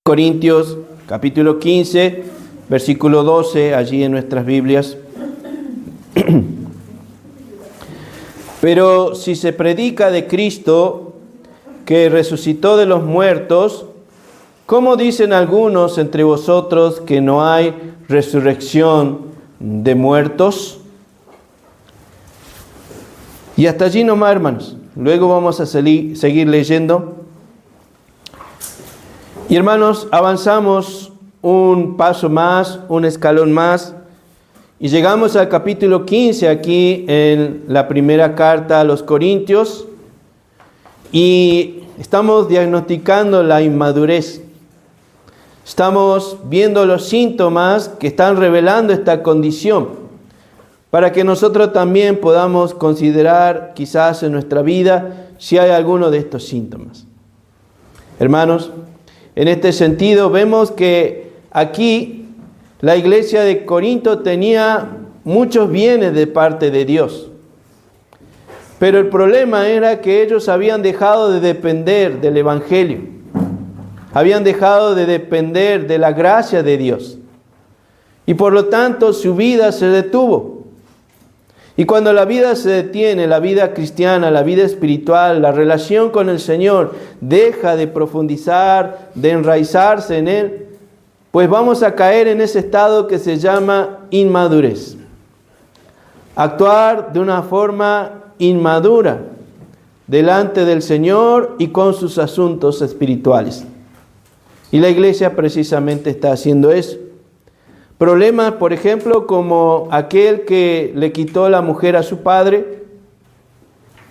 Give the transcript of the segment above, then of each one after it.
Corintios capítulo 15, versículo 12, allí en nuestras Biblias. Pero si se predica de Cristo, que resucitó de los muertos, ¿cómo dicen algunos entre vosotros que no hay resurrección de muertos? Y hasta allí nomás, hermanos. Luego vamos a seguir leyendo. Y hermanos, avanzamos un paso más, un escalón más, y llegamos al capítulo 15 aquí en la primera carta a los Corintios, y estamos diagnosticando la inmadurez. Estamos viendo los síntomas que están revelando esta condición, para que nosotros también podamos considerar quizás en nuestra vida si hay alguno de estos síntomas. Hermanos, en este sentido vemos que aquí la iglesia de Corinto tenía muchos bienes de parte de Dios. Pero el problema era que ellos habían dejado de depender del Evangelio. Habían dejado de depender de la gracia de Dios. Y por lo tanto su vida se detuvo. Y cuando la vida se detiene, la vida cristiana, la vida espiritual, la relación con el Señor deja de profundizar, de enraizarse en Él, pues vamos a caer en ese estado que se llama inmadurez. Actuar de una forma inmadura delante del Señor y con sus asuntos espirituales. Y la iglesia precisamente está haciendo eso. Problemas, por ejemplo, como aquel que le quitó la mujer a su padre,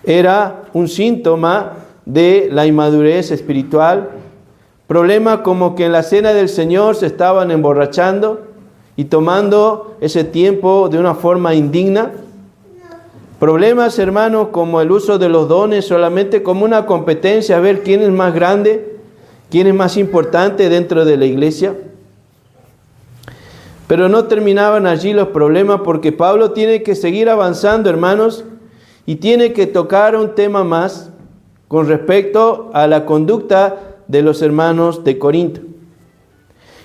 era un síntoma de la inmadurez espiritual. Problemas como que en la cena del Señor se estaban emborrachando y tomando ese tiempo de una forma indigna. Problemas, hermanos, como el uso de los dones solamente como una competencia, a ver quién es más grande, quién es más importante dentro de la iglesia. Pero no terminaban allí los problemas, porque Pablo tiene que seguir avanzando, hermanos, y tiene que tocar un tema más con respecto a la conducta de los hermanos de Corinto.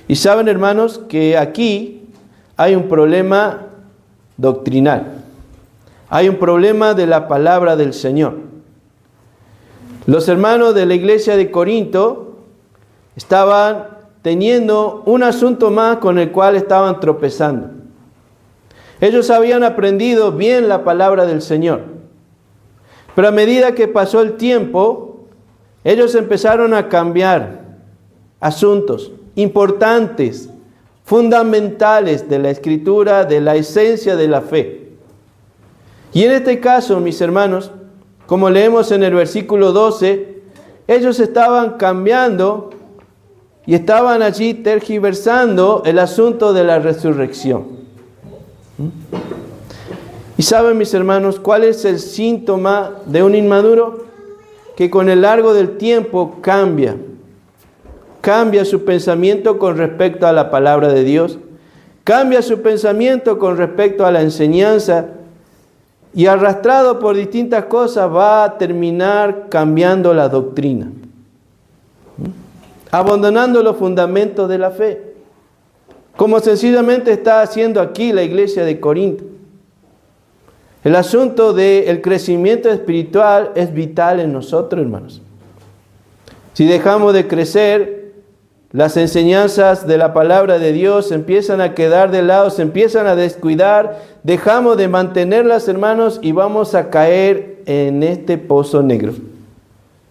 Y saben, hermanos, que aquí hay un problema doctrinal. Hay un problema de la palabra del Señor. Los hermanos de la iglesia de Corinto estaban teniendo un asunto más con el cual estaban tropezando. Ellos habían aprendido bien la palabra del Señor. Pero a medida que pasó el tiempo, ellos empezaron a cambiar asuntos importantes, fundamentales de la Escritura, de la esencia de la fe. Y en este caso, mis hermanos, como leemos en el versículo 12, ellos estaban cambiando y estaban allí tergiversando el asunto de la resurrección. ¿Y saben, mis hermanos, cuál es el síntoma de un inmaduro? Que con el largo del tiempo cambia su pensamiento con respecto a la palabra de Dios, cambia su pensamiento con respecto a la enseñanza, y arrastrado por distintas cosas va a terminar cambiando la doctrina, abandonando los fundamentos de la fe, como sencillamente está haciendo aquí la iglesia de Corinto. El asunto del crecimiento espiritual es vital en nosotros, hermanos. Si dejamos de crecer, las enseñanzas de la palabra de Dios empiezan a quedar de lado, se empiezan a descuidar, dejamos de mantenerlas, hermanos, y vamos a caer en este pozo negro.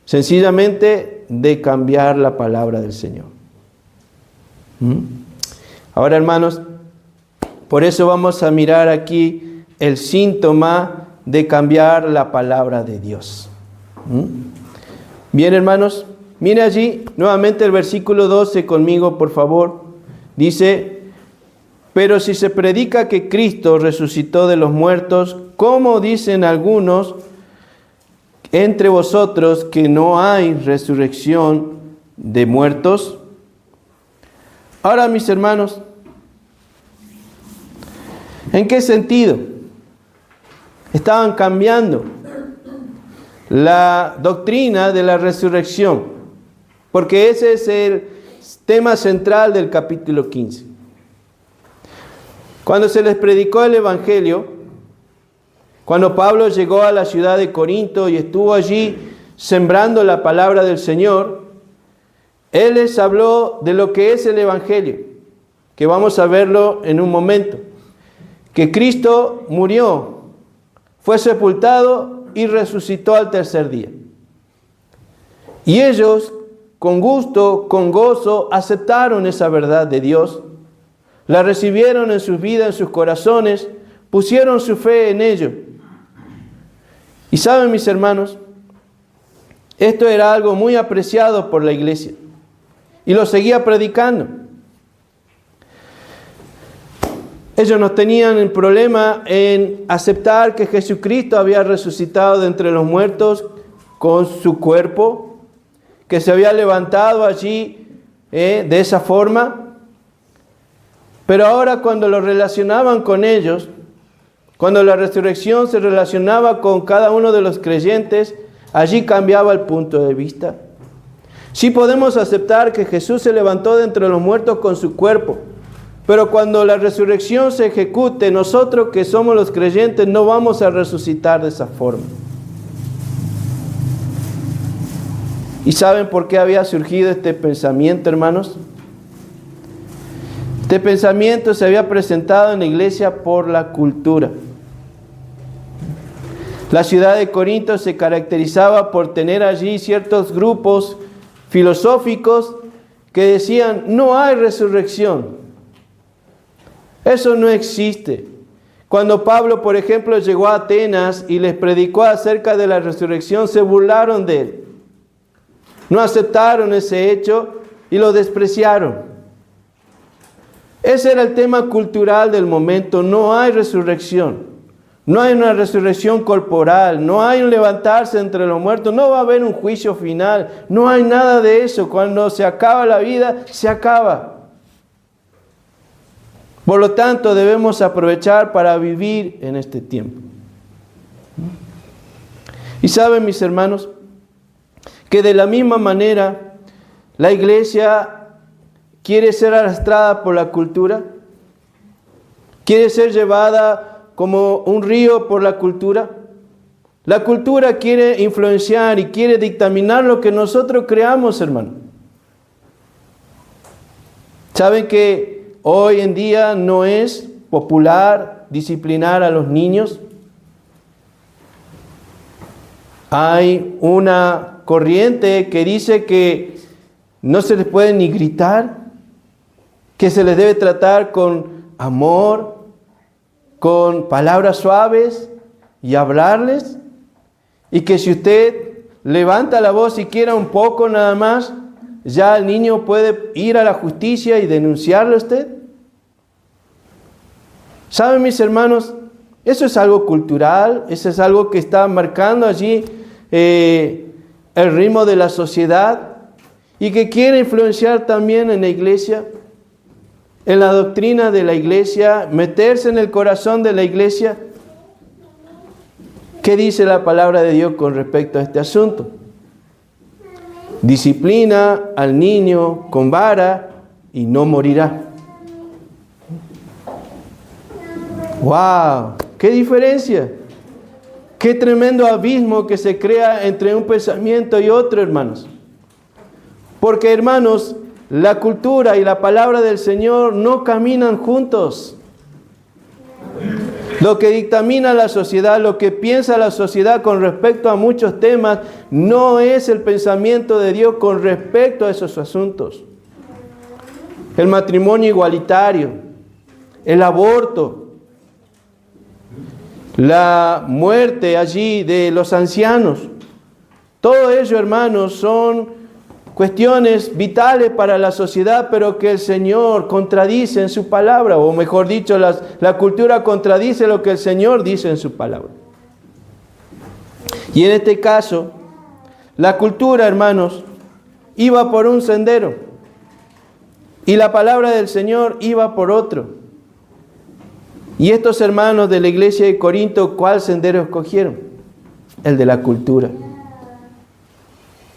Sencillamente de cambiar la palabra del Señor. Ahora, hermanos, por eso vamos a mirar aquí el síntoma de cambiar la palabra de Dios. Bien, hermanos, mire allí nuevamente el versículo 12 conmigo, por favor. Dice: pero si se predica que Cristo resucitó de los muertos, ¿cómo dicen algunos entre vosotros que no hay resurrección de muertos? Ahora, mis hermanos, ¿en qué sentido estaban cambiando la doctrina de la resurrección? Porque ese es tema central del capítulo 15. Cuando se les predicó el Evangelio, cuando Pablo llegó a la ciudad de Corinto y estuvo allí sembrando la palabra del Señor, él les habló de lo que es el Evangelio, que vamos a verlo en un momento. Que Cristo murió, fue sepultado y resucitó al tercer día. Y ellos, con gusto, con gozo, aceptaron esa verdad de Dios, la recibieron en sus vidas, en sus corazones, pusieron su fe en ello. Y saben, mis hermanos, esto era algo muy apreciado por la iglesia y lo seguía predicando. Ellos no tenían el problema en aceptar que Jesucristo había resucitado de entre los muertos con su cuerpo, que se había levantado allí de esa forma. Pero ahora cuando lo relacionaban con ellos, cuando la resurrección se relacionaba con cada uno de los creyentes, allí cambiaba el punto de vista. Sí podemos aceptar que Jesús se levantó de entre los muertos con su cuerpo, pero cuando la resurrección se ejecute, nosotros que somos los creyentes no vamos a resucitar de esa forma. ¿Y saben por qué había surgido este pensamiento, hermanos? Este pensamiento se había presentado en la iglesia por la cultura. La ciudad de Corinto se caracterizaba por tener allí ciertos grupos filosóficos que decían, no hay resurrección. Eso no existe. Cuando Pablo, por ejemplo, llegó a Atenas y les predicó acerca de la resurrección, se burlaron de él. No aceptaron ese hecho y lo despreciaron. Ese era el tema cultural del momento. No hay resurrección. No hay una resurrección corporal. No hay un levantarse entre los muertos. No va a haber un juicio final. No hay nada de eso. Cuando se acaba la vida, se acaba. Por lo tanto, debemos aprovechar para vivir en este tiempo. Y saben, mis hermanos, que de la misma manera la iglesia quiere ser arrastrada por la cultura, quiere ser llevada como un río por la cultura. La cultura quiere influenciar y quiere dictaminar lo que nosotros creamos, hermano. ¿Saben que hoy en día no es popular disciplinar a los niños? Hay una corriente que dice que no se les puede ni gritar, que se les debe tratar con amor, con palabras suaves y hablarles, y que si usted levanta la voz siquiera un poco nada más, ya el niño puede ir a la justicia y denunciarle a usted. ¿Saben, mis hermanos? Eso es algo cultural, eso es algo que está marcando allí el ritmo de la sociedad y que quiere influenciar también en la iglesia, en la doctrina de la iglesia, meterse en el corazón de la iglesia. ¿Qué dice la palabra de Dios con respecto a este asunto? Disciplina al niño con vara y no morirá. ¡Wow! ¡Qué diferencia! ¡Qué tremendo abismo que se crea entre un pensamiento y otro, hermanos! Porque, hermanos, la cultura y la palabra del Señor no caminan juntos. Lo que dictamina la sociedad, lo que piensa la sociedad con respecto a muchos temas, no es el pensamiento de Dios con respecto a esos asuntos. El matrimonio igualitario, el aborto, la muerte allí de los ancianos, todo ello, hermanos, son cuestiones vitales para la sociedad, pero que el Señor contradice en su palabra, o mejor dicho, la cultura contradice lo que el Señor dice en su palabra. Y en este caso, la cultura, hermanos, iba por un sendero y la palabra del Señor iba por otro. Y estos hermanos de la iglesia de Corinto, ¿cuál sendero escogieron? El de la cultura.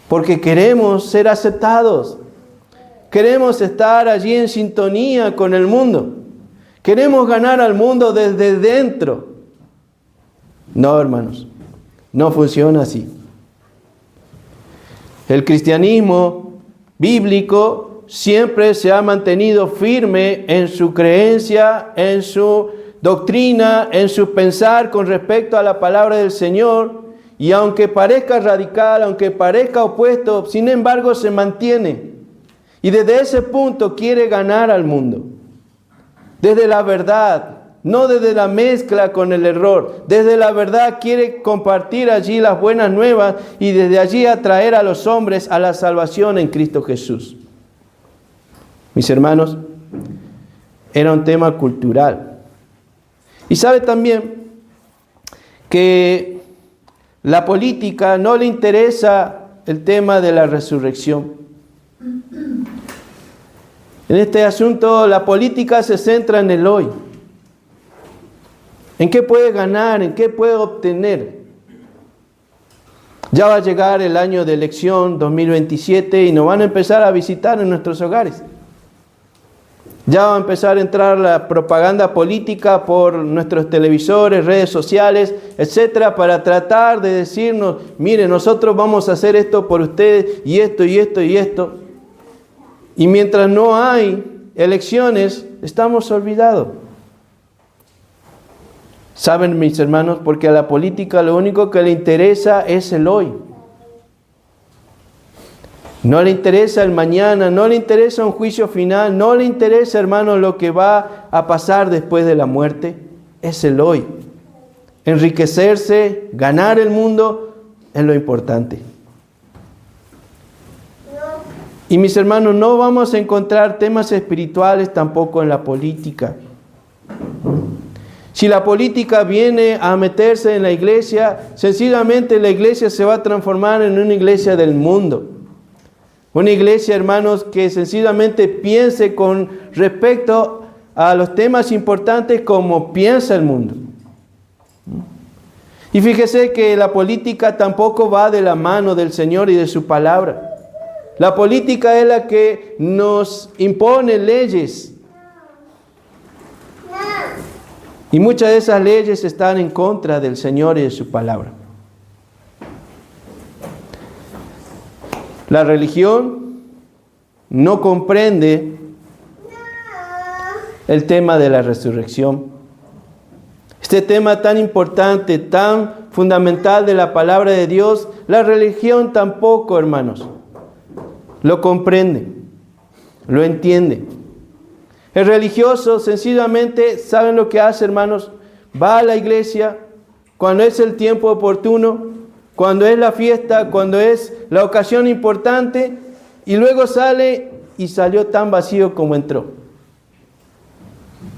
Porque queremos ser aceptados. Queremos estar allí en sintonía con el mundo. Queremos ganar al mundo desde dentro. No, hermanos, no funciona así. El cristianismo bíblico siempre se ha mantenido firme en su creencia, en su doctrina, en su pensar con respecto a la palabra del Señor. Y aunque parezca radical, aunque parezca opuesto, sin embargo se mantiene. Y desde ese punto quiere ganar al mundo. Desde la verdad, no desde la mezcla con el error. Desde la verdad quiere compartir allí las buenas nuevas y desde allí atraer a los hombres a la salvación en Cristo Jesús. Mis hermanos, era un tema cultural. Y sabe también que la política no le interesa el tema de la resurrección. En este asunto la política se centra en el hoy. ¿En qué puede ganar? ¿En qué puede obtener? Ya va a llegar el año de elección 2027 y nos van a empezar a visitar en nuestros hogares. Ya va a empezar a entrar la propaganda política por nuestros televisores, redes sociales, etcétera, para tratar de decirnos, mire, nosotros vamos a hacer esto por ustedes y esto y esto y esto. Y mientras no hay elecciones, estamos olvidados. ¿Saben, mis hermanos? Porque a la política lo único que le interesa es el hoy. No le interesa el mañana, no le interesa un juicio final, no le interesa, hermanos, lo que va a pasar después de la muerte. Es el hoy. Enriquecerse, ganar el mundo, es lo importante. Y mis hermanos, no vamos a encontrar temas espirituales tampoco en la política. Si la política viene a meterse en la iglesia, sencillamente la iglesia se va a transformar en una iglesia del mundo. Una iglesia, hermanos, que sencillamente piense con respecto a los temas importantes como piensa el mundo. Y fíjese que la política tampoco va de la mano del Señor y de su palabra. La política es la que nos impone leyes. Y muchas de esas leyes están en contra del Señor y de su palabra. La religión no comprende el tema de la resurrección. Este tema tan importante, tan fundamental de la palabra de Dios, la religión tampoco, hermanos, lo comprende, lo entiende. El religioso sencillamente, ¿saben lo que hace, hermanos? Va a la iglesia cuando es el tiempo oportuno, cuando es la fiesta, cuando es la ocasión importante, y luego sale y salió tan vacío como entró.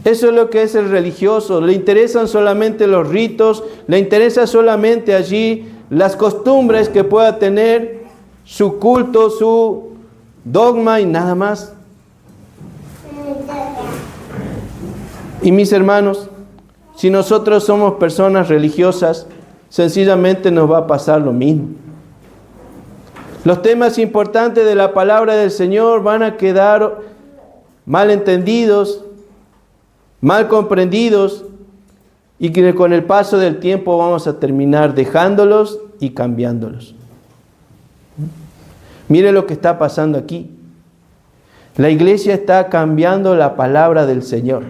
Eso es lo que es el religioso. Le interesan solamente los ritos, le interesa solamente allí las costumbres que pueda tener, su culto, su dogma y nada más. Y mis hermanos, si nosotros somos personas religiosas, sencillamente nos va a pasar lo mismo. Los temas importantes de la palabra del Señor van a quedar mal entendidos, mal comprendidos, y que con el paso del tiempo vamos a terminar dejándolos y cambiándolos. Mire lo que está pasando aquí. La iglesia está cambiando la palabra del Señor.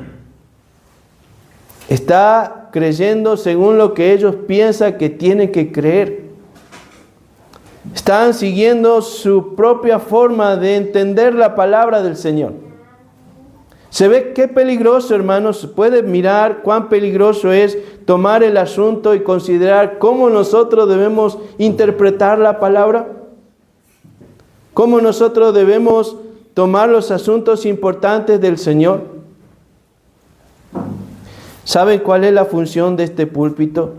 Está creyendo según lo que ellos piensan que tienen que creer. Están siguiendo su propia forma de entender la palabra del Señor. Se ve qué peligroso, hermanos. Puede mirar cuán peligroso es tomar el asunto y considerar cómo nosotros debemos interpretar la palabra. Cómo nosotros debemos tomar los asuntos importantes del Señor. ¿Saben cuál es la función de este púlpito?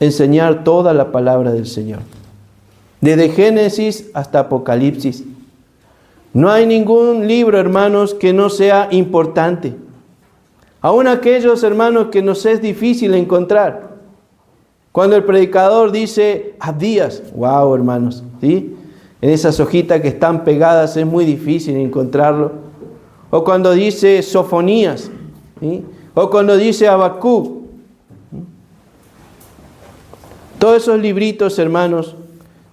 Enseñar toda la palabra del Señor. Desde Génesis hasta Apocalipsis. No hay ningún libro, hermanos, que no sea importante. Aún aquellos, hermanos, que nos es difícil encontrar. Cuando el predicador dice Abdías, wow, hermanos, ¿sí? en esas hojitas que están pegadas es muy difícil encontrarlo. O cuando dice Sofonías, ¿sí? O cuando dice Habacuc. Todos esos libritos, hermanos,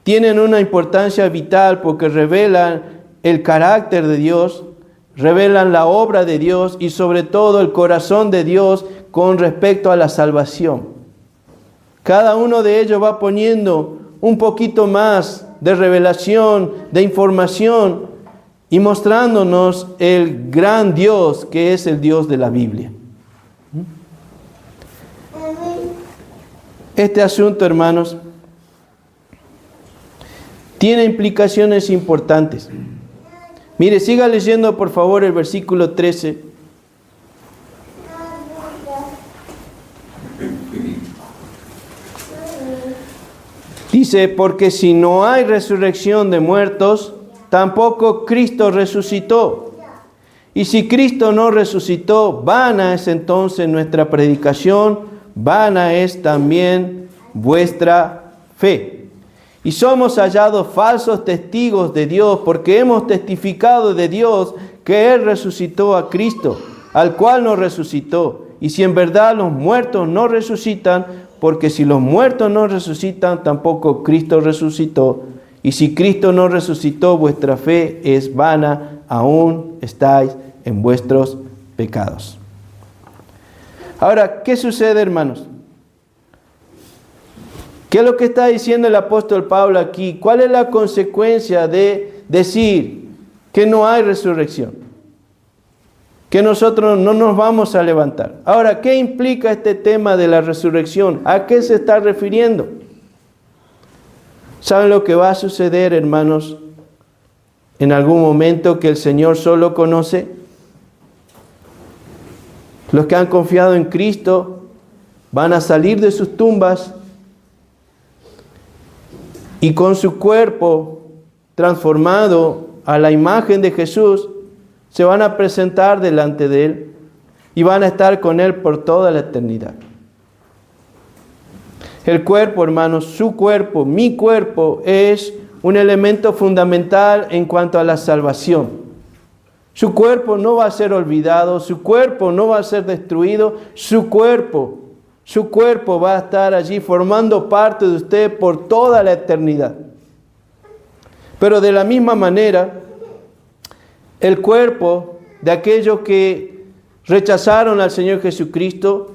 tienen una importancia vital porque revelan el carácter de Dios, revelan la obra de Dios y sobre todo el corazón de Dios con respecto a la salvación. Cada uno de ellos va poniendo un poquito más de revelación, de información y mostrándonos el gran Dios que es el Dios de la Biblia. Este asunto, hermanos, tiene implicaciones importantes. Mire, siga leyendo por favor el versículo 13. Dice, porque si no hay resurrección de muertos, tampoco Cristo resucitó. Y si Cristo no resucitó, vana es entonces nuestra predicación, vana es también vuestra fe. Y somos hallados falsos testigos de Dios, porque hemos testificado de Dios que Él resucitó a Cristo, al cual no resucitó. Y si en verdad los muertos no resucitan, porque si los muertos no resucitan, tampoco Cristo resucitó. Y si Cristo no resucitó, vuestra fe es vana, aún estáis en vuestros pecados. Ahora, ¿qué sucede, hermanos? ¿Qué es lo que está diciendo el apóstol Pablo aquí? ¿Cuál es la consecuencia de decir que no hay resurrección? Que nosotros no nos vamos a levantar. Ahora, ¿qué implica este tema de la resurrección? ¿A qué se está refiriendo? ¿Saben lo que va a suceder, hermanos? En algún momento que el Señor solo conoce. Los que han confiado en Cristo van a salir de sus tumbas y con su cuerpo transformado a la imagen de Jesús, se van a presentar delante de Él y van a estar con Él por toda la eternidad. El cuerpo, hermanos, su cuerpo, mi cuerpo, es un elemento fundamental en cuanto a la salvación. Su cuerpo no va a ser olvidado, su cuerpo no va a ser destruido, su cuerpo va a estar allí formando parte de usted por toda la eternidad. Pero de la misma manera, el cuerpo de aquellos que rechazaron al Señor Jesucristo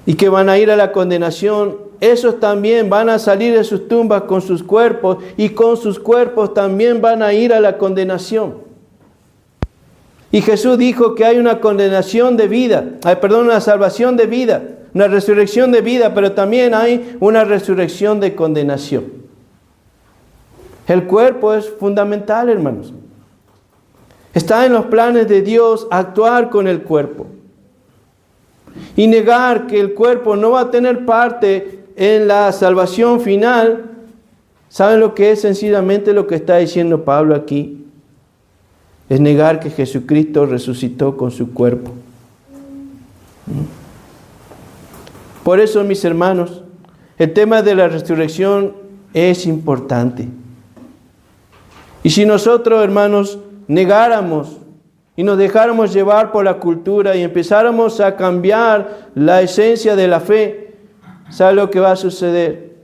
y que van a ir a la condenación, esos también van a salir de sus tumbas con sus cuerpos y con sus cuerpos también van a ir a la condenación. Y Jesús dijo que hay una condenación de vida, una salvación de vida, una resurrección de vida, pero también hay una resurrección de condenación. El cuerpo es fundamental, hermanos. Está en los planes de Dios actuar con el cuerpo. Y negar que el cuerpo no va a tener parte en la salvación final, ¿saben lo que es sencillamente lo que está diciendo Pablo aquí? Es negar que Jesucristo resucitó con su cuerpo. Por eso, mis hermanos, el tema de la resurrección es importante. Y si nosotros, hermanos, negáramos y nos dejáramos llevar por la cultura y empezáramos a cambiar la esencia de la fe, ¿sabe lo que va a suceder?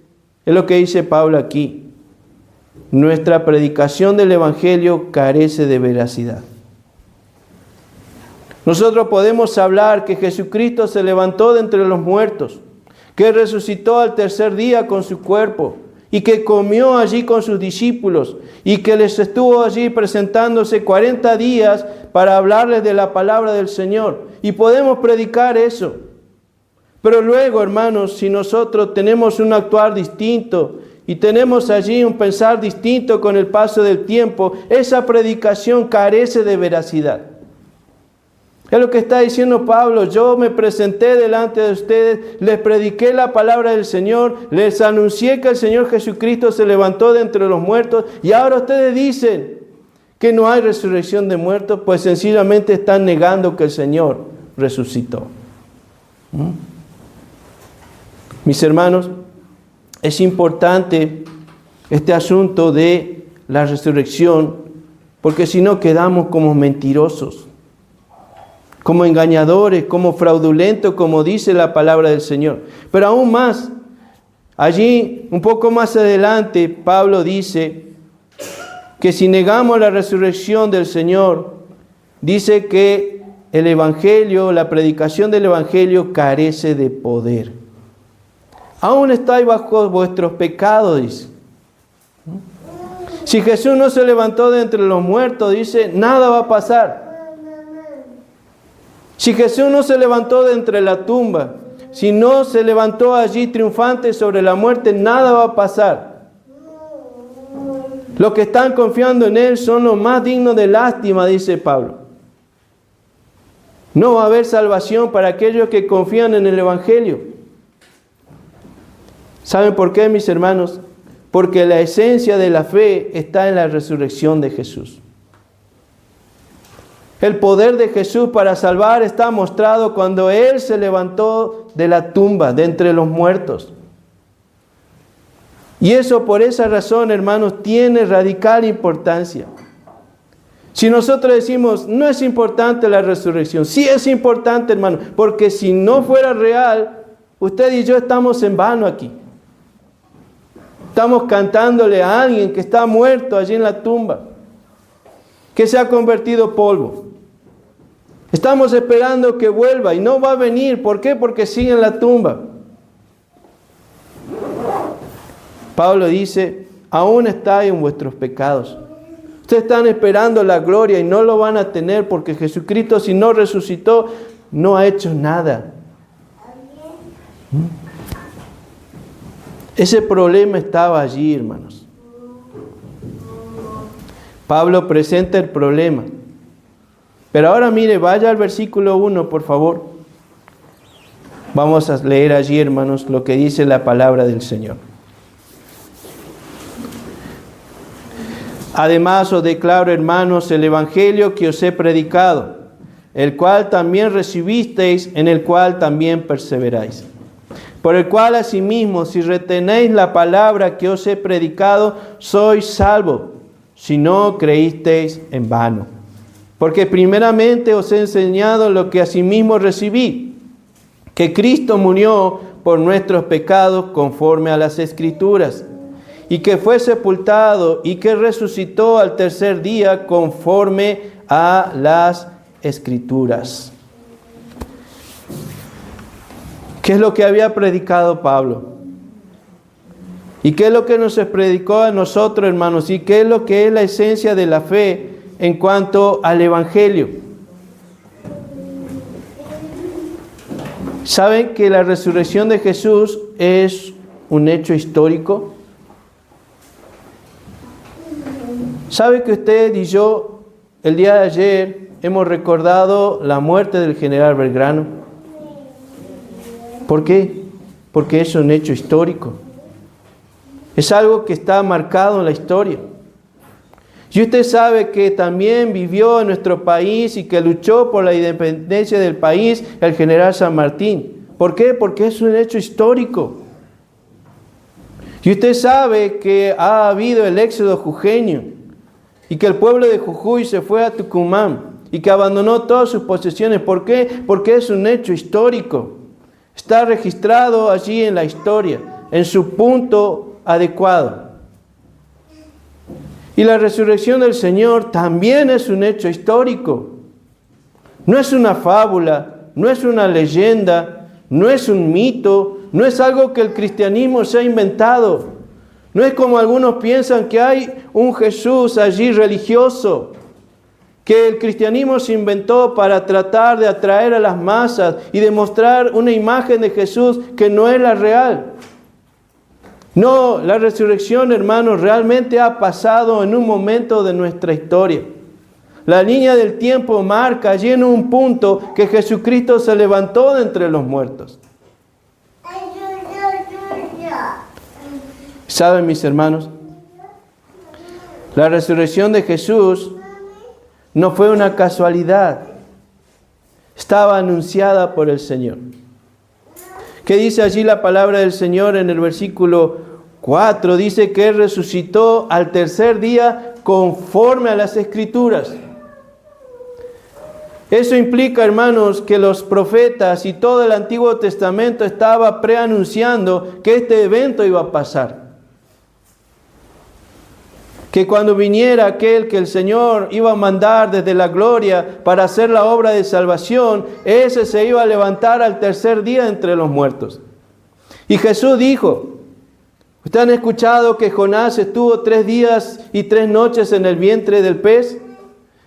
Es lo que dice Pablo aquí. Nuestra predicación del Evangelio carece de veracidad. Nosotros podemos hablar que Jesucristo se levantó de entre los muertos, que resucitó al tercer día con su cuerpo y que comió allí con sus discípulos y que les estuvo allí presentándose 40 días para hablarles de la palabra del Señor. Y podemos predicar eso. Pero luego, hermanos, si nosotros tenemos un actuar distinto y tenemos allí un pensar distinto con el paso del tiempo, esa predicación carece de veracidad. Es lo que está diciendo Pablo. Yo me presenté delante de ustedes, les prediqué la palabra del Señor, les anuncié que el Señor Jesucristo se levantó de entre los muertos y ahora ustedes dicen que no hay resurrección de muertos, pues sencillamente están negando que el Señor resucitó. Mis hermanos, es importante este asunto de la resurrección, porque si no quedamos como mentirosos, como engañadores, como fraudulentos, como dice la palabra del Señor. Pero aún más, allí un poco más adelante, Pablo dice que si negamos la resurrección del Señor, dice que el Evangelio, la predicación del Evangelio carece de poder. Aún estáis bajo vuestros pecados, dice. Si Jesús no se levantó de entre los muertos, dice, nada va a pasar. Si Jesús no se levantó de entre la tumba, si no se levantó allí triunfante sobre la muerte, nada va a pasar. Los que están confiando en Él son los más dignos de lástima, dice Pablo. No va a haber salvación para aquellos que confían en el Evangelio. ¿Saben por qué, mis hermanos? Porque la esencia de la fe está en la resurrección de Jesús. El poder de Jesús para salvar está mostrado cuando Él se levantó de la tumba, de entre los muertos. Y eso, por esa razón, hermanos, tiene radical importancia. Si nosotros decimos, no es importante la resurrección, sí es importante, hermano, porque si no fuera real, usted y yo estamos en vano aquí. Estamos cantándole a alguien que está muerto allí en la tumba, que se ha convertido polvo. Estamos esperando que vuelva y no va a venir. ¿Por qué? Porque sigue en la tumba. Pablo dice, aún estáis en vuestros pecados. Ustedes están esperando la gloria y no lo van a tener porque Jesucristo, si no resucitó, no ha hecho nada. Ese problema estaba allí, hermanos. Pablo presenta el problema. Pero ahora mire, vaya al versículo 1, por favor. Vamos a leer allí, hermanos, lo que dice la palabra del Señor. Además os declaro, hermanos, el evangelio que os he predicado, el cual también recibisteis, en el cual también perseveráis. Por el cual asimismo, si retenéis la palabra que os he predicado, sois salvos, si no creísteis en vano. Porque primeramente os he enseñado lo que asimismo recibí, que Cristo murió por nuestros pecados conforme a las Escrituras, y que fue sepultado y que resucitó al tercer día conforme a las Escrituras. ¿Qué es lo que había predicado Pablo? ¿Y qué es lo que nos predicó a nosotros, hermanos? ¿Y qué es lo que es la esencia de la fe en cuanto al Evangelio? ¿Saben que la resurrección de Jesús es un hecho histórico? ¿Sabe que usted y yo el día de ayer hemos recordado la muerte del general Belgrano? ¿Por qué? Porque es un hecho histórico. Es algo que está marcado en la historia. Y usted sabe que también vivió en nuestro país y que luchó por la independencia del país el general San Martín. ¿Por qué? Porque es un hecho histórico. Y usted sabe que ha habido el éxodo jujeño y que el pueblo de Jujuy se fue a Tucumán y que abandonó todas sus posesiones. ¿Por qué? Porque es un hecho histórico. Está registrado allí en la historia, en su punto adecuado. Y la resurrección del Señor también es un hecho histórico. No es una fábula, no es una leyenda, no es un mito, no es algo que el cristianismo se ha inventado. No es como algunos piensan que hay un Jesús allí religioso, que el cristianismo se inventó para tratar de atraer a las masas y demostrar una imagen de Jesús que no es la real. No, la resurrección, hermanos, realmente ha pasado en un momento de nuestra historia. La línea del tiempo marca allí en un punto que Jesucristo se levantó de entre los muertos. ¿Saben, mis hermanos? La resurrección de Jesús no fue una casualidad. Estaba anunciada por el Señor. ¿Qué dice allí la palabra del Señor en el versículo 4 dice que Él resucitó al tercer día conforme a las Escrituras. Eso implica, hermanos, que los profetas y todo el Antiguo Testamento estaba preanunciando que este evento iba a pasar. Que cuando viniera aquel que el Señor iba a mandar desde la gloria para hacer la obra de salvación, ese se iba a levantar al tercer día entre los muertos. Y Jesús dijo, ¿ustedes han escuchado que Jonás estuvo 3 días y 3 noches en el vientre del pez?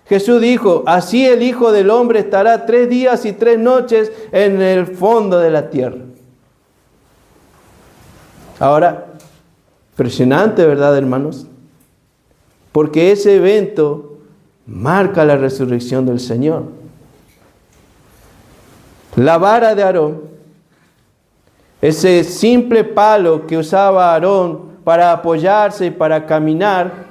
Jesús dijo, así el Hijo del Hombre estará 3 días y 3 noches en el fondo de la tierra. Ahora, impresionante, ¿verdad, hermanos? Porque ese evento marca la resurrección del Señor. La vara de Aarón, ese simple palo que usaba Aarón para apoyarse y para caminar,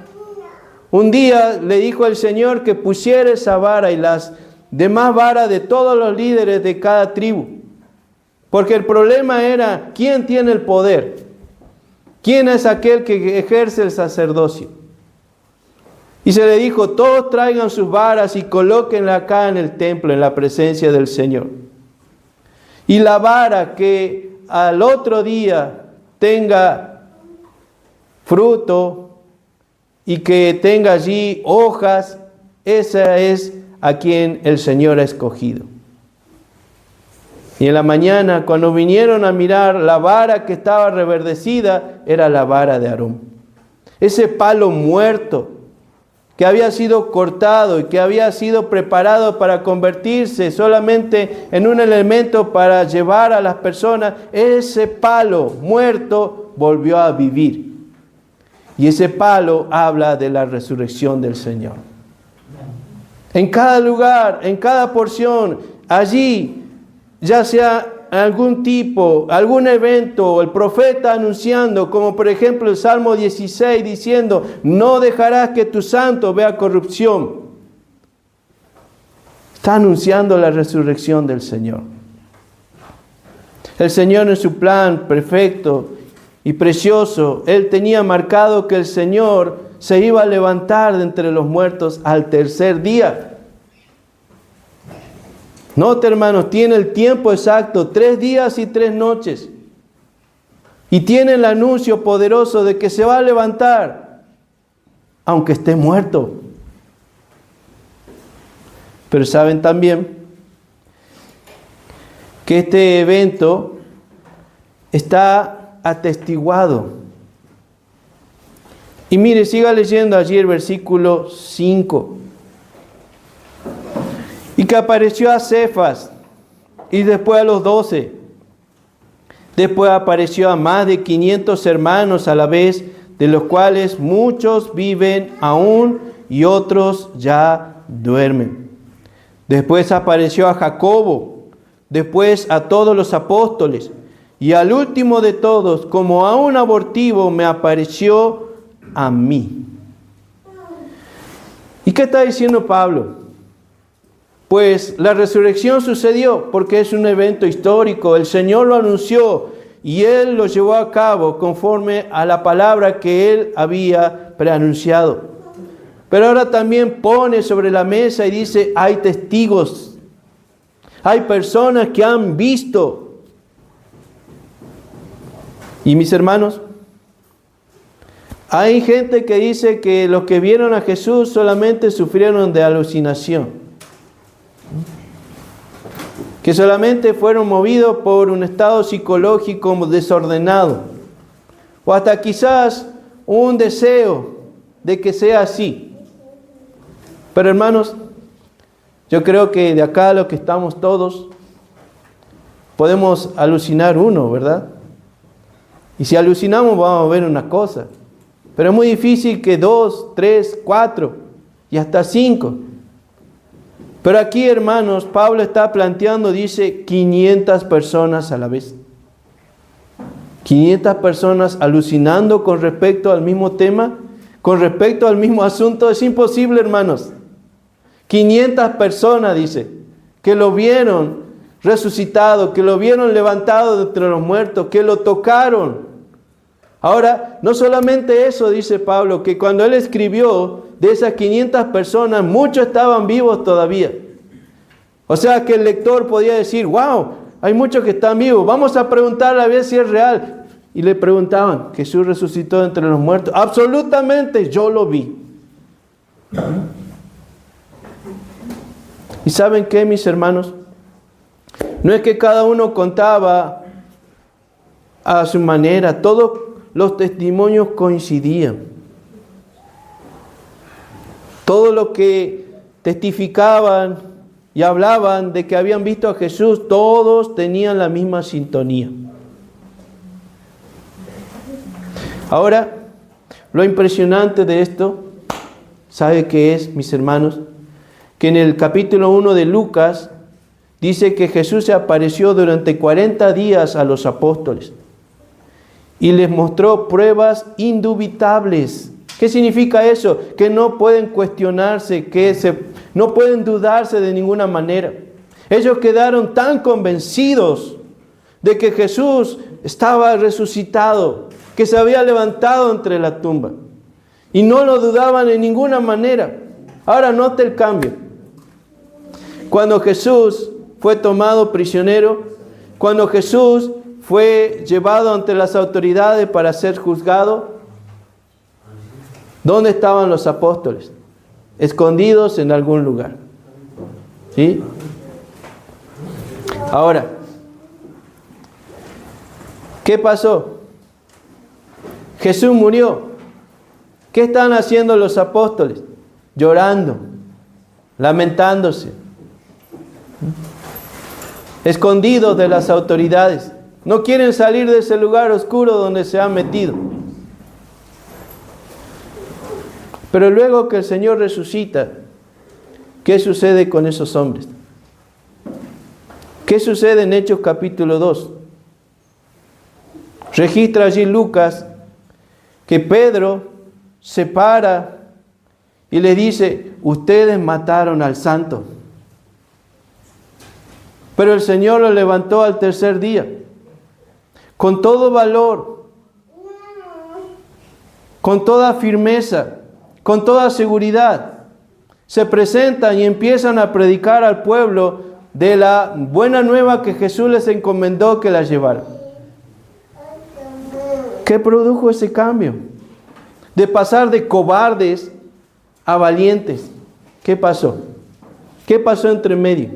un día le dijo el Señor que pusiera esa vara y las demás varas de todos los líderes de cada tribu. Porque el problema era, ¿quién tiene el poder? ¿Quién es aquel que ejerce el sacerdocio? Y se le dijo, todos traigan sus varas y colóquenla acá en el templo, en la presencia del Señor. Y la vara que al otro día tenga fruto y que tenga allí hojas, esa es a quien el Señor ha escogido. Y en la mañana, cuando vinieron a mirar, la vara que estaba reverdecida era la vara de Aarón. Ese palo muerto que había sido cortado y que había sido preparado para convertirse solamente en un elemento para llevar a las personas, ese palo muerto volvió a vivir. Y ese palo habla de la resurrección del Señor. En cada lugar, en cada porción, allí, ya sea algún tipo, algún evento, el profeta anunciando, como por ejemplo el Salmo 16 diciendo, no dejarás que tu santo vea corrupción. Está anunciando la resurrección del Señor. El Señor en su plan perfecto y precioso, Él tenía marcado que el Señor se iba a levantar de entre los muertos al tercer día. Note, hermanos, tiene el tiempo exacto, 3 días y 3 noches. Y tiene el anuncio poderoso de que se va a levantar, aunque esté muerto. Pero saben también que este evento está atestiguado. Y mire, siga leyendo allí el versículo 5. Y que apareció a Cefas, y después a los 12. Después apareció a más de 500 hermanos a la vez, de los cuales muchos viven aún y otros ya duermen. Después apareció a Jacobo, después a todos los apóstoles, y al último de todos, como a un abortivo, me apareció a mí. ¿Y qué está diciendo Pablo? Pues la resurrección sucedió porque es un evento histórico. El Señor lo anunció y Él lo llevó a cabo conforme a la palabra que Él había preanunciado. Pero ahora también pone sobre la mesa y dice, hay testigos. Hay personas que han visto. Y mis hermanos, hay gente que dice que los que vieron a Jesús solamente sufrieron de alucinación. Que solamente fueron movidos por un estado psicológico desordenado. O hasta quizás un deseo de que sea así. Pero hermanos, yo creo que de acá los que estamos todos, podemos alucinar uno, ¿verdad? Y si alucinamos vamos a ver una cosa. Pero es muy difícil que 2, 3, 4 y hasta 5. Pero aquí, hermanos, Pablo está planteando, dice, 500 personas a la vez. 500 personas alucinando con respecto al mismo tema, con respecto al mismo asunto. Es imposible, hermanos. 500 personas, dice, que lo vieron resucitado, que lo vieron levantado de entre los muertos, que lo tocaron. Ahora, no solamente eso, dice Pablo, que cuando él escribió, de esas 500 personas, muchos estaban vivos todavía. O sea que el lector podía decir, wow, hay muchos que están vivos, vamos a preguntarle a ver si es real. Y le preguntaban, ¿Jesús resucitó entre los muertos? Absolutamente, yo lo vi. ¿Y saben qué, mis hermanos? No es que cada uno contaba a su manera, todos los testimonios coincidían. Todos los que testificaban y hablaban de que habían visto a Jesús, todos tenían la misma sintonía. Ahora, lo impresionante de esto, ¿sabe qué es, mis hermanos? Que en el capítulo 1 de Lucas dice que Jesús se apareció durante 40 días a los apóstoles y les mostró pruebas indubitables. ¿Qué significa eso? Que no pueden cuestionarse, no pueden dudarse de ninguna manera. Ellos quedaron tan convencidos de que Jesús estaba resucitado, que se había levantado entre la tumba. Y no lo dudaban en ninguna manera. Ahora note el cambio. Cuando Jesús fue tomado prisionero, cuando Jesús fue llevado ante las autoridades para ser juzgado, ¿dónde estaban los apóstoles? Escondidos en algún lugar. ¿Sí? Ahora, ¿qué pasó? Jesús murió. ¿Qué están haciendo los apóstoles? Llorando, lamentándose, escondidos de las autoridades. No quieren salir de ese lugar oscuro donde se han metido. Pero luego que el Señor resucita, ¿qué sucede con esos hombres? ¿Qué sucede en Hechos capítulo 2? Registra allí Lucas que Pedro se para y le dice, ustedes mataron al santo. Pero el Señor lo levantó al tercer día. Con todo valor, con toda firmeza, con toda seguridad, se presentan y empiezan a predicar al pueblo de la buena nueva que Jesús les encomendó que la llevaran. ¿Qué produjo ese cambio? De pasar de cobardes a valientes. ¿Qué pasó? ¿Qué pasó entre medio?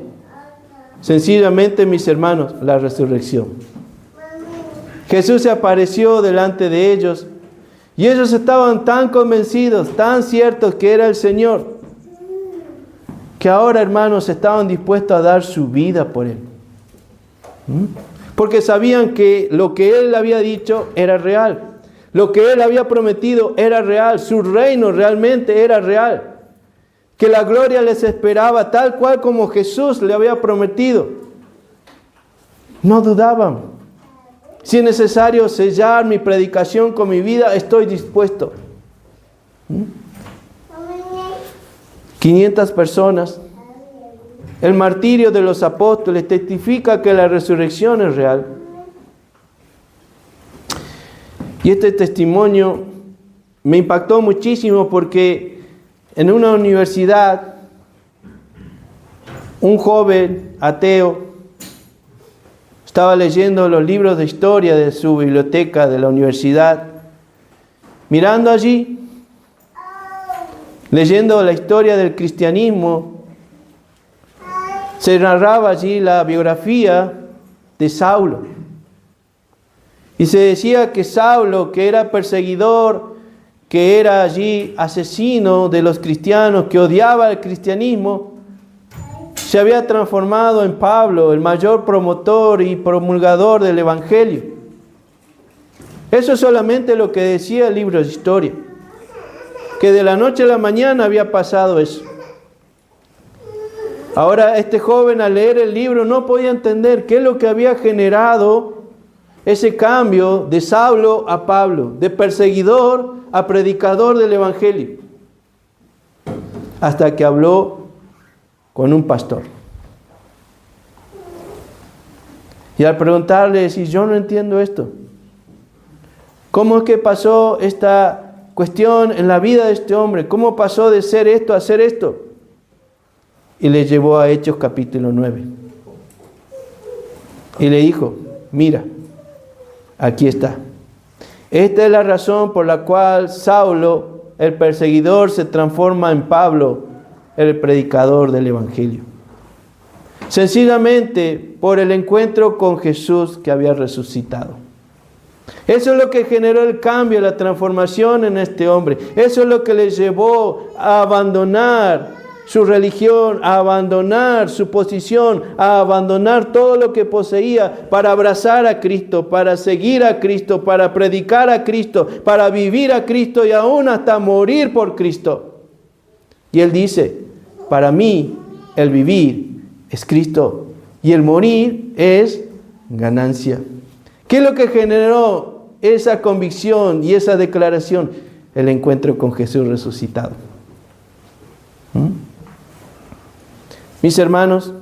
Sencillamente, mis hermanos, la resurrección. Jesús se apareció delante de ellos y ellos estaban tan convencidos, tan ciertos que era el Señor, que ahora, hermanos, estaban dispuestos a dar su vida por Él. Porque sabían que lo que Él había dicho era real. Lo que Él había prometido era real. Su reino realmente era real. Que la gloria les esperaba tal cual como Jesús le había prometido. No dudaban. Si es necesario sellar mi predicación con mi vida, estoy dispuesto. 500 personas. El martirio de los apóstoles testifica que la resurrección es real. Y este testimonio me impactó muchísimo porque en una universidad, un joven ateo estaba leyendo los libros de historia de su biblioteca de la universidad, mirando allí, leyendo la historia del cristianismo, se narraba allí la biografía de Saulo. Y se decía que Saulo, que era perseguidor, que era allí asesino de los cristianos, que odiaba el cristianismo, se había transformado en Pablo, el mayor promotor y promulgador del Evangelio. Eso es solamente lo que decía el libro de historia, que de la noche a la mañana había pasado eso. Ahora este joven al leer el libro no podía entender qué es lo que había generado ese cambio de Saulo a Pablo, de perseguidor a predicador del Evangelio, hasta que habló con un pastor. Y al preguntarle, si yo no entiendo esto, ¿Cómo es que pasó esta cuestión en la vida de este hombre? ¿Cómo pasó de ser esto a ser esto? Y le llevó a Hechos capítulo 9. Y le dijo, mira, aquí está. Esta es la razón por la cual Saulo, el perseguidor, se transforma en Pablo, el predicador del Evangelio. Sencillamente por el encuentro con Jesús que había resucitado. Eso es lo que generó el cambio, la transformación en este hombre. Eso es lo que le llevó a abandonar su religión, a abandonar su posición, a abandonar todo lo que poseía para abrazar a Cristo, para seguir a Cristo, para predicar a Cristo, para vivir a Cristo y aún hasta morir por Cristo. Y él dice, para mí el vivir es Cristo y el morir es ganancia. ¿Qué es lo que generó esa convicción y esa declaración? El encuentro con Jesús resucitado. Mis hermanos,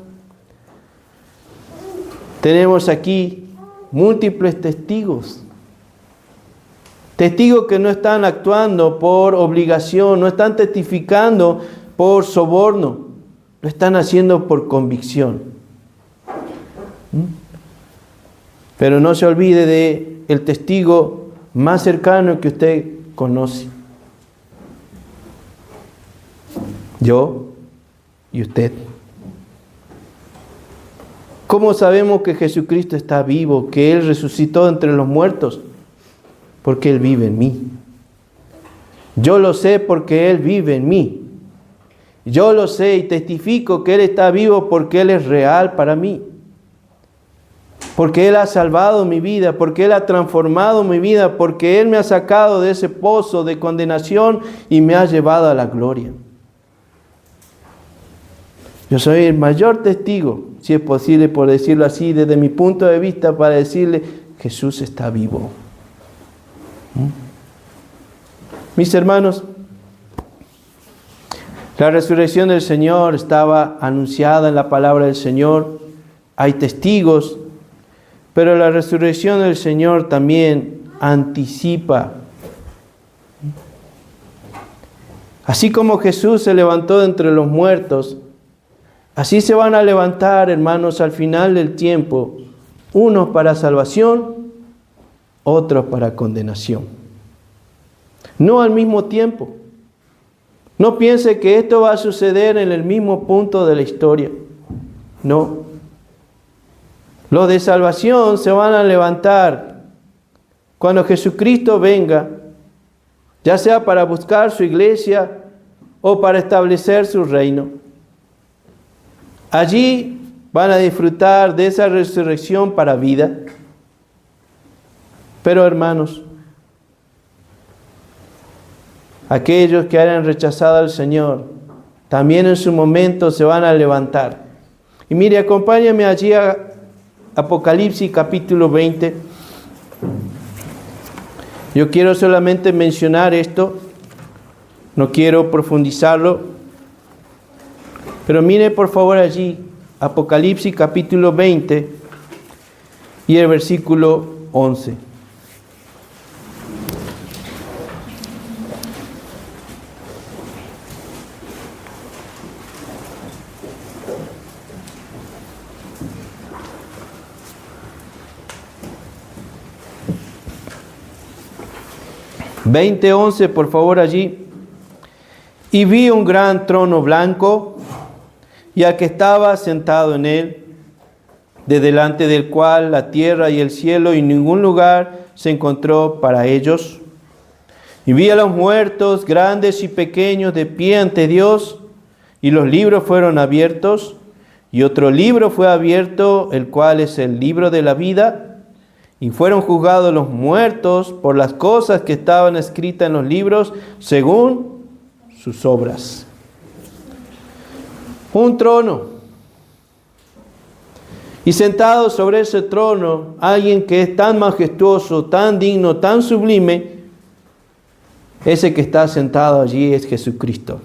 tenemos aquí múltiples testigos. Testigos que no están actuando por obligación, no están testificando por soborno, lo están haciendo por convicción. Pero no se olvide de el testigo más cercano que usted conoce. Yo y usted. ¿Cómo sabemos que Jesucristo está vivo, que Él resucitó entre los muertos? Porque Él vive en mí. Yo lo sé porque Él vive en mí. Yo lo sé y testifico que Él está vivo porque Él es real para mí. Porque Él ha salvado mi vida, porque Él ha transformado mi vida, porque Él me ha sacado de ese pozo de condenación y me ha llevado a la gloria. Yo soy el mayor testigo, si es posible por decirlo así, desde mi punto de vista, para decirle, Jesús está vivo. Mis hermanos, la resurrección del Señor estaba anunciada en la palabra del Señor. Hay testigos, pero la resurrección del Señor también anticipa. Así como Jesús se levantó de entre los muertos, así se van a levantar, hermanos, al final del tiempo, unos para salvación, otros para condenación. No al mismo tiempo. No piense que esto va a suceder en el mismo punto de la historia. No. Los de salvación se van a levantar cuando Jesucristo venga, ya sea para buscar su iglesia o para establecer su reino. Allí van a disfrutar de esa resurrección para vida. Pero hermanos, aquellos que hayan rechazado al Señor, también en su momento se van a levantar. Y mire, acompáñame allí a Apocalipsis capítulo 20. Yo quiero solamente mencionar esto, no quiero profundizarlo. Pero mire por favor allí, Apocalipsis capítulo 20 y el versículo 11. (20:11), por favor allí. Y vi un gran trono blanco, y al que estaba sentado en él, de delante del cual la tierra y el cielo y ningún lugar se encontró para ellos. Y vi a los muertos, grandes y pequeños, de pie ante Dios, y los libros fueron abiertos, y otro libro fue abierto, el cual es el libro de la vida, y fueron juzgados los muertos por las cosas que estaban escritas en los libros, según sus obras. Un trono. Y sentado sobre ese trono, alguien que es tan majestuoso, tan digno, tan sublime, ese que está sentado allí es Jesucristo.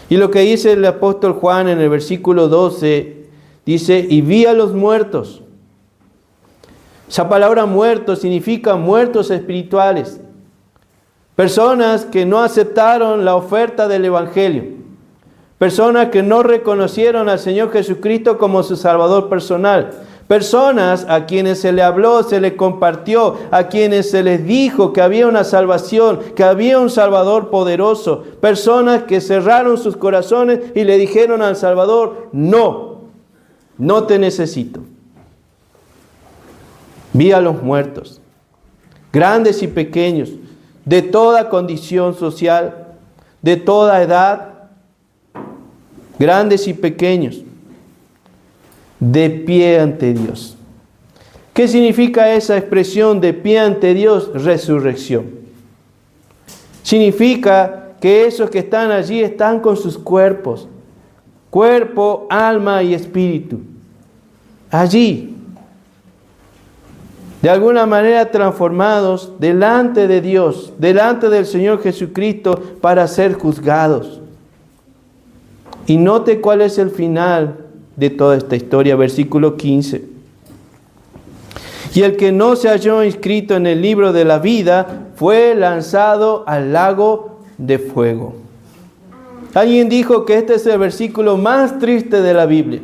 Y lo que dice el apóstol Juan en el versículo 12, dice, y vi a los muertos Esa palabra muertos significa muertos espirituales. Personas que no aceptaron la oferta del Evangelio. Personas que no reconocieron al Señor Jesucristo como su Salvador personal. Personas a quienes se le habló, se le compartió, a quienes se les dijo que había una salvación, que había un Salvador poderoso. Personas que cerraron sus corazones y le dijeron al Salvador: no, no te necesito. Vi a los muertos, grandes y pequeños, de toda condición social, de toda edad, grandes y pequeños, de pie ante Dios. ¿Qué significa esa expresión de pie ante Dios? Resurrección. Significa que esos que están allí están con sus cuerpos, cuerpo, alma y espíritu. Allí, de alguna manera transformados delante de Dios, delante del Señor Jesucristo para ser juzgados. Y note cuál es el final de toda esta historia, versículo 15. Y el que no se halló inscrito en el libro de la vida fue lanzado al lago de fuego. Alguien dijo que este es el versículo más triste de la Biblia.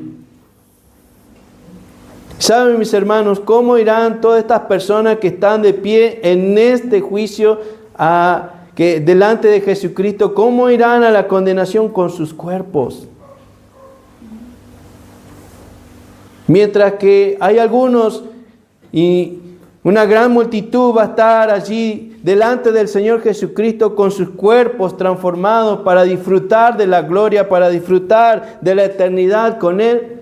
¿Saben, mis hermanos, cómo irán todas estas personas que están de pie en este juicio que delante de Jesucristo? ¿Cómo irán a la condenación con sus cuerpos? Mientras que hay algunos y una gran multitud va a estar allí delante del Señor Jesucristo con sus cuerpos transformados para disfrutar de la gloria, para disfrutar de la eternidad con Él.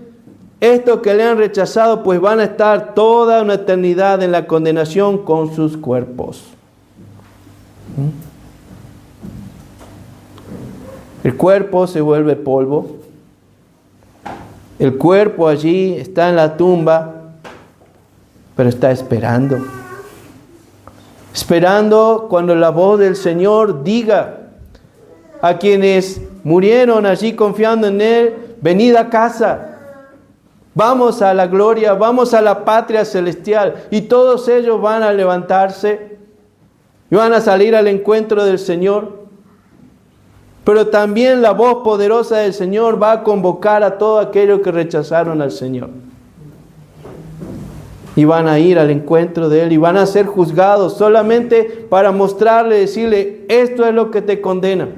Estos que le han rechazado pues van a estar toda una eternidad en la condenación con sus cuerpos. El cuerpo se vuelve polvo. El cuerpo allí está en la tumba, pero está esperando. Esperando cuando la voz del Señor diga a quienes murieron allí confiando en Él: venid a casa. Vamos a la gloria, vamos a la patria celestial. Y todos ellos van a levantarse y van a salir al encuentro del Señor. Pero también la voz poderosa del Señor va a convocar a todos aquellos que rechazaron al Señor. Y van a ir al encuentro de Él y van a ser juzgados solamente para mostrarle, decirle: esto es lo que te condena.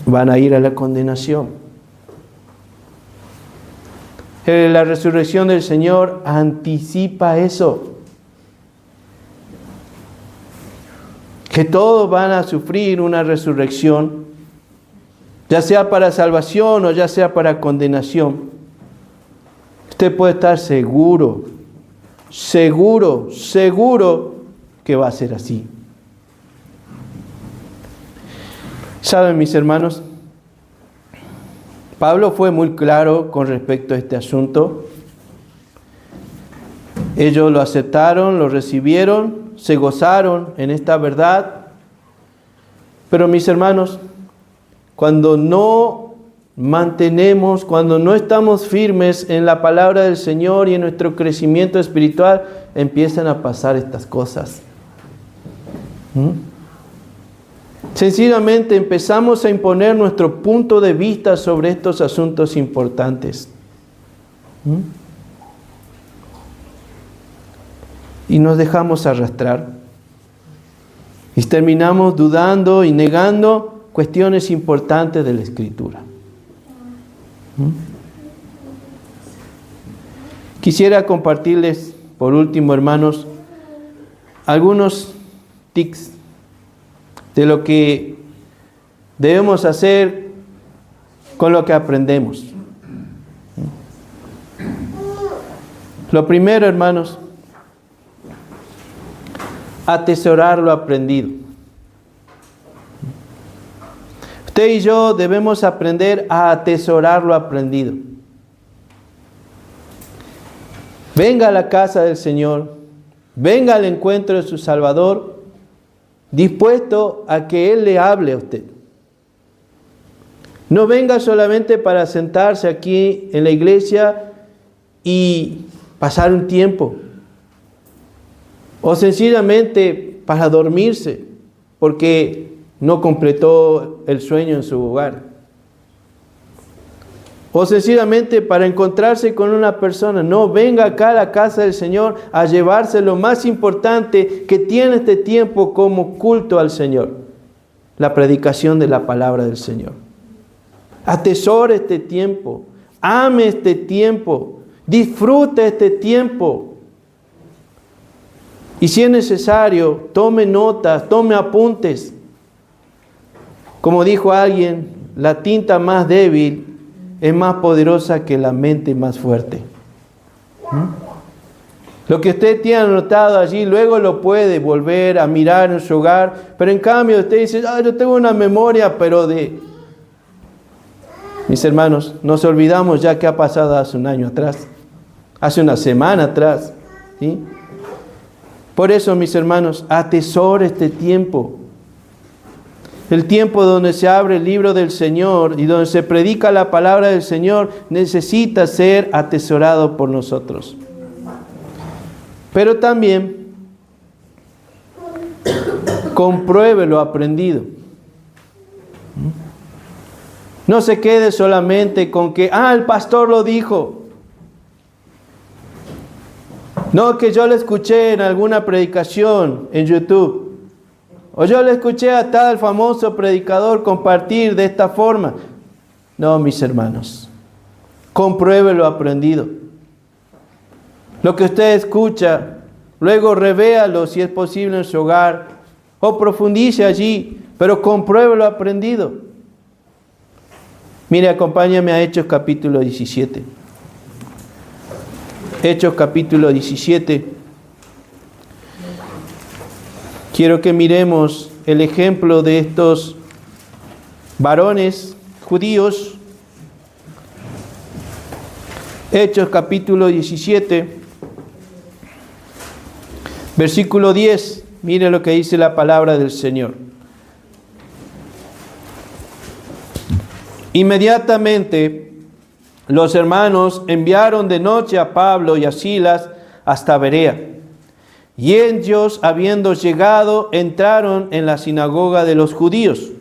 Van a ir a la condenación. La resurrección del Señor anticipa eso. Que todos van a sufrir una resurrección, ya sea para salvación o ya sea para condenación. Usted puede estar seguro que va a ser así. ¿Saben, mis hermanos? Pablo fue muy claro con respecto a este asunto. Ellos lo aceptaron, lo recibieron, se gozaron en esta verdad. Pero, mis hermanos, cuando no mantenemos, cuando no estamos firmes en la palabra del Señor y en nuestro crecimiento espiritual, empiezan a pasar estas cosas. Sencillamente empezamos a imponer nuestro punto de vista sobre estos asuntos importantes. Y nos dejamos arrastrar. Y terminamos dudando y negando cuestiones importantes de la Escritura. Quisiera compartirles, por último, hermanos, algunos tips de lo que debemos hacer con lo que aprendemos. Lo primero, hermanos, atesorar lo aprendido. Usted y yo debemos aprender a atesorar lo aprendido. Venga a la casa del Señor, venga al encuentro de su Salvador, dispuesto a que Él le hable a usted. No venga solamente para sentarse aquí en la iglesia y pasar un tiempo, o sencillamente para dormirse, porque no completó el sueño en su hogar, o sencillamente para encontrarse con una persona. No, venga acá a la casa del Señor a llevarse lo más importante que tiene este tiempo como culto al Señor, la predicación de la palabra del Señor. Atesore este tiempo, ame este tiempo, disfrute este tiempo. Y si es necesario, tome notas, tome apuntes. Como dijo alguien, la tinta más débil es más poderosa que la mente más fuerte. Lo que usted tiene anotado allí, luego lo puede volver a mirar en su hogar. Pero en cambio usted dice, yo tengo una memoria, pero de... Mis hermanos, nos olvidamos ya que ha pasado hace un año atrás, hace una semana atrás, ¿sí? Por eso, mis hermanos, atesore este tiempo. El tiempo donde se abre el libro del Señor y donde se predica la palabra del Señor necesita ser atesorado por nosotros. Pero también compruebe lo aprendido. No se quede solamente con que, el pastor lo dijo. No, que yo lo escuché en alguna predicación en YouTube. O yo le escuché a tal famoso predicador compartir de esta forma. No, mis hermanos. Compruebe lo aprendido. Lo que usted escucha, luego revéalo si es posible en su hogar. O profundice allí, pero compruebe lo aprendido. Mire, acompáñame a Hechos capítulo 17. Hechos capítulo 17. Quiero que miremos el ejemplo de estos varones judíos. Hechos capítulo 17, versículo 10. Mire lo que dice la palabra del Señor. Inmediatamente los hermanos enviaron de noche a Pablo y a Silas hasta Berea. Y ellos, habiendo llegado, entraron en la sinagoga de los judíos.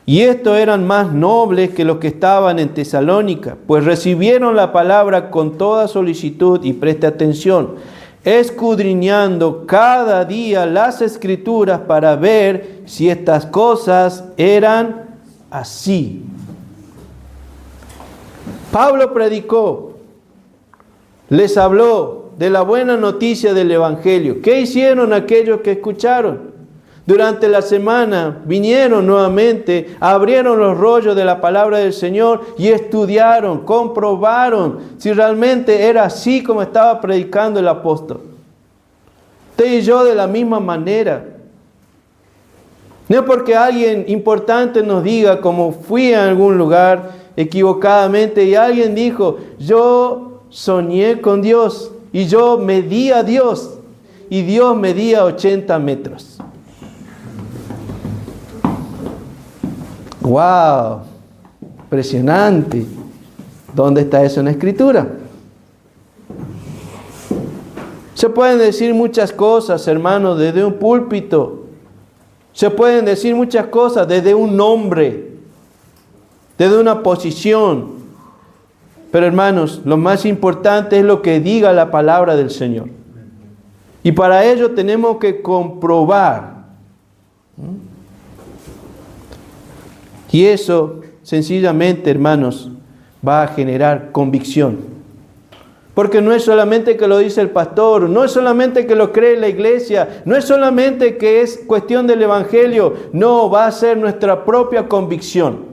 Y estos eran más nobles que los que estaban en Tesalónica, pues recibieron la palabra con toda solicitud, y preste atención, escudriñando cada día las Escrituras para ver si estas cosas eran así. Pablo predicó, les habló de la buena noticia del Evangelio. ¿Qué hicieron aquellos que escucharon? Durante la semana vinieron nuevamente, abrieron los rollos de la palabra del Señor y estudiaron, comprobaron si realmente era así como estaba predicando el apóstol. Usted y yo de la misma manera. No porque alguien importante nos diga, como fui a algún lugar equivocadamente y alguien dijo, yo soñé con Dios. Y yo medí a Dios, y Dios medía 80 metros. ¡Wow! Impresionante. ¿Dónde está eso en la Escritura? Se pueden decir muchas cosas, hermanos, desde un púlpito. Se pueden decir muchas cosas desde un nombre, desde una posición. Pero hermanos, lo más importante es lo que diga la palabra del Señor. Y para ello tenemos que comprobar. Y eso, sencillamente, hermanos, va a generar convicción. Porque no es solamente que lo dice el pastor, no es solamente que lo cree la iglesia, no es solamente que es cuestión del Evangelio, no, va a ser nuestra propia convicción.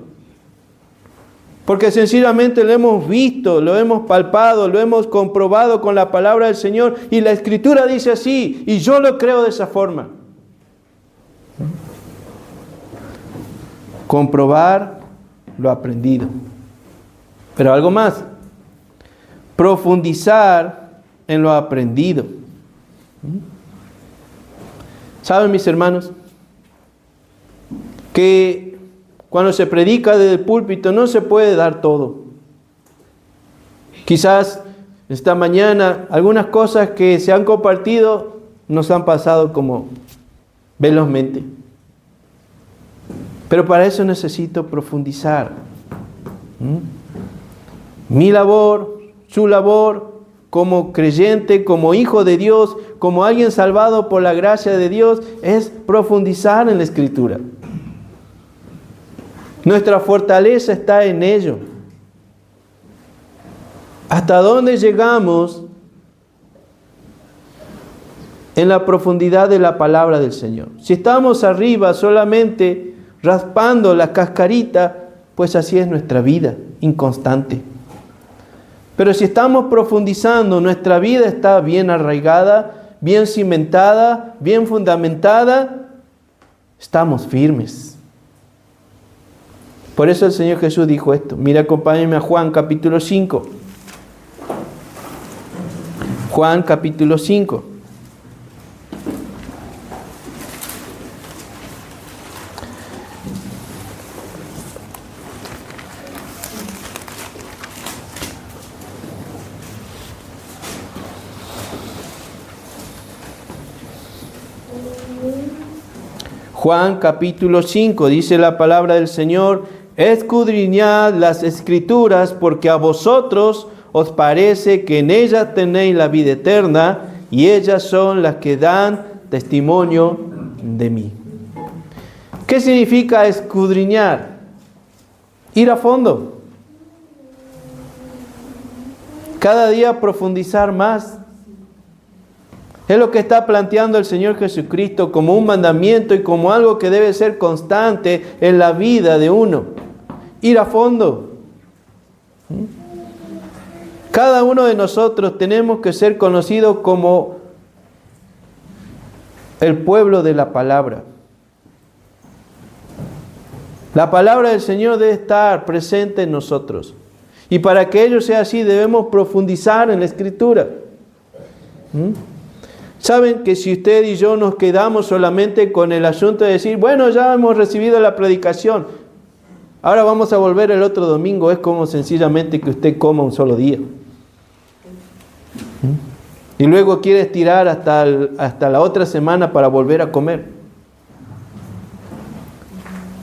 Porque sencillamente lo hemos visto, lo hemos palpado, lo hemos comprobado con la palabra del Señor. Y la Escritura dice así, y yo lo creo de esa forma. Comprobar lo aprendido. Pero algo más. Profundizar en lo aprendido. ¿Saben, mis hermanos? Que cuando se predica desde el púlpito no se puede dar todo. Quizás esta mañana, algunas cosas que se han compartido nos han pasado como velozmente. Pero para eso necesito profundizar. Mi labor, su labor, como creyente, como hijo de Dios, como alguien salvado por la gracia de Dios, es profundizar en la Escritura. Nuestra fortaleza está en ello. ¿Hasta dónde llegamos en la profundidad de la palabra del Señor? Si estamos arriba solamente raspando la cascarita, pues así es nuestra vida, inconstante. Pero si estamos profundizando, nuestra vida está bien arraigada, bien cimentada, bien fundamentada, estamos firmes. Por eso el Señor Jesús dijo esto. Mira, acompáñenme a Juan capítulo 5. Juan capítulo 5. Juan capítulo 5, dice la palabra del Señor: escudriñad las Escrituras, porque a vosotros os parece que en ellas tenéis la vida eterna, y ellas son las que dan testimonio de mí. ¿Qué significa escudriñar? Ir a fondo. Cada día profundizar más. Es lo que está planteando el Señor Jesucristo como un mandamiento y como algo que debe ser constante en la vida de uno. Ir a fondo. Cada uno de nosotros tenemos que ser conocidos como el pueblo de la palabra. La palabra del Señor debe estar presente en nosotros. Y para que ello sea así, debemos profundizar en la Escritura. Saben que si usted y yo nos quedamos solamente con el asunto de decir, bueno, ya hemos recibido la predicación, ahora vamos a volver el otro domingo, es como sencillamente que usted coma un solo día. Y luego quiere estirar hasta la otra semana para volver a comer.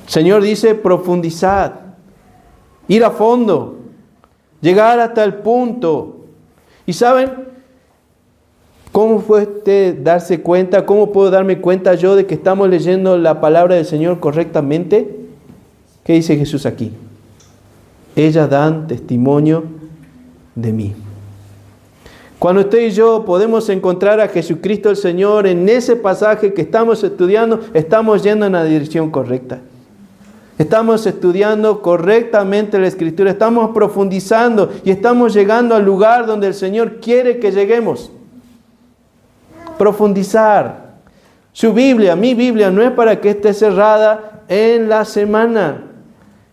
El Señor dice, profundizad, ir a fondo, llegar hasta el punto. Y ¿saben cómo puede usted darse cuenta? ¿Cómo puedo darme cuenta yo de que estamos leyendo la palabra del Señor correctamente? ¿Qué dice Jesús aquí? Ellas dan testimonio de mí. Cuando usted y yo podemos encontrar a Jesucristo el Señor en ese pasaje que estamos estudiando, estamos yendo en la dirección correcta. Estamos estudiando correctamente la Escritura, estamos profundizando y estamos llegando al lugar donde el Señor quiere que lleguemos. Profundizar. Su Biblia, mi Biblia, no es para que esté cerrada en la semana.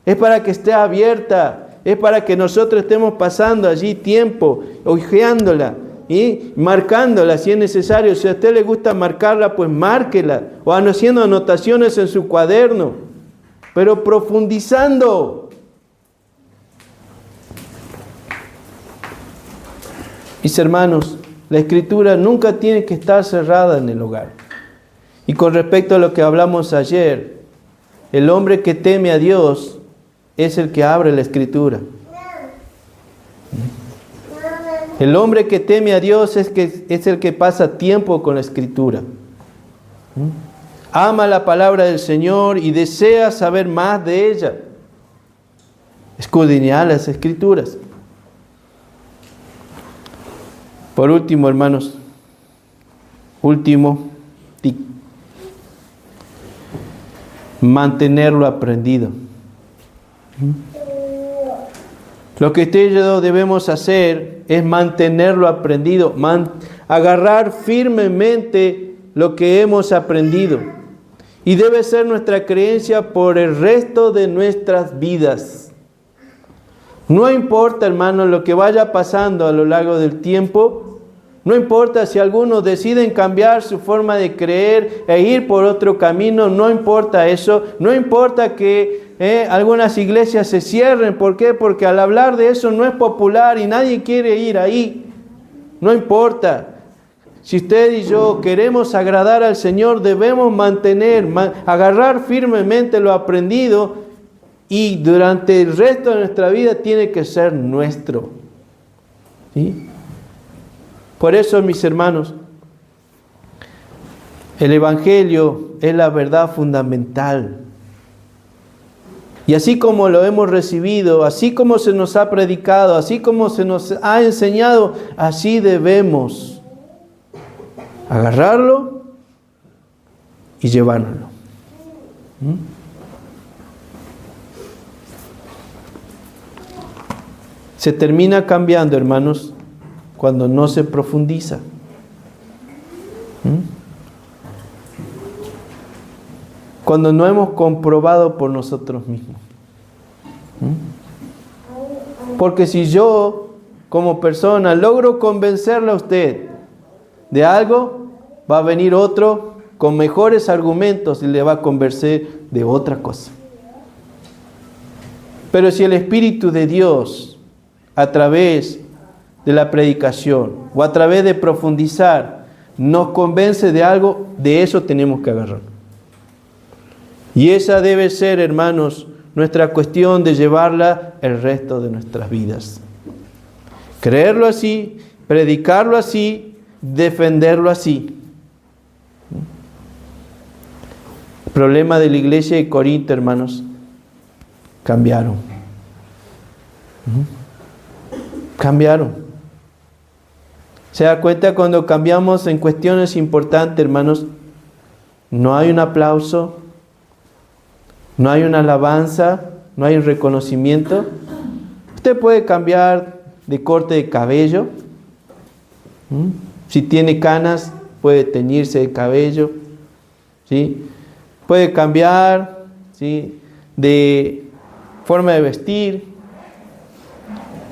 Es para que esté abierta. Es para que nosotros estemos pasando allí tiempo, hojeándola y marcándola si es necesario. Si a usted le gusta marcarla, pues márquela. O haciendo anotaciones en su cuaderno. Pero profundizando. Mis hermanos, la Escritura nunca tiene que estar cerrada en el hogar. Y con respecto a lo que hablamos ayer, el hombre que teme a Dios es el que abre la Escritura. El hombre que teme a Dios es el que pasa tiempo con la Escritura. Ama la palabra del Señor y desea saber más de ella. Escudriñar las Escrituras. Por último, hermanos, último tip. Mantenerlo aprendido. Lo que usted y yo debemos hacer es mantenerlo aprendido, agarrar firmemente lo que hemos aprendido. Y debe ser nuestra creencia por el resto de nuestras vidas. No importa, hermanos, lo que vaya pasando a lo largo del tiempo. No importa si algunos deciden cambiar su forma de creer e ir por otro camino. No importa eso. No importa que algunas iglesias se cierren. ¿Por qué? Porque al hablar de eso no es popular y nadie quiere ir ahí. No importa. Si usted y yo queremos agradar al Señor, debemos agarrar firmemente lo aprendido y durante el resto de nuestra vida tiene que ser nuestro. ¿Sí? Por eso, mis hermanos, el Evangelio es la verdad fundamental. Y así como lo hemos recibido, así como se nos ha predicado, así como se nos ha enseñado, así debemos agarrarlo y llevárnoslo. Se termina cambiando, hermanos, cuando no se profundiza. Cuando no hemos comprobado por nosotros mismos. Porque si yo, como persona, logro convencerle a usted de algo, va a venir otro con mejores argumentos y le va a convencer de otra cosa. Pero si el Espíritu de Dios, a través de la predicación o a través de profundizar, nos convence de algo, de eso tenemos que agarrar. Y esa debe ser, hermanos, nuestra cuestión de llevarla el resto de nuestras vidas. Creerlo así, predicarlo así, defenderlo así. El problema de la iglesia de Corinto, hermanos, cambiaron. Cambiaron. ¿Se da cuenta? Cuando cambiamos en cuestiones importantes, hermanos, no hay un aplauso, no hay una alabanza, no hay un reconocimiento. Usted puede cambiar de corte de cabello. Si tiene canas, puede teñirse el cabello. ¿Sí? Puede cambiar, ¿sí?, de forma de vestir.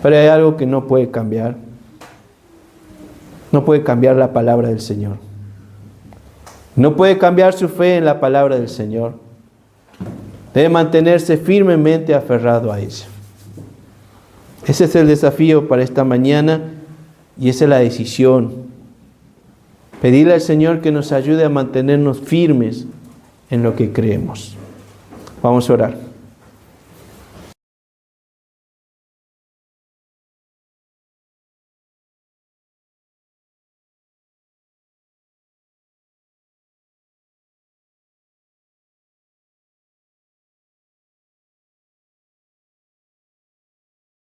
Pero hay algo que no puede cambiar. No puede cambiar la palabra del Señor. No puede cambiar su fe en la palabra del Señor. Debe mantenerse firmemente aferrado a ella. Ese es el desafío para esta mañana y esa es la decisión. Pedirle al Señor que nos ayude a mantenernos firmes en lo que creemos. Vamos a orar.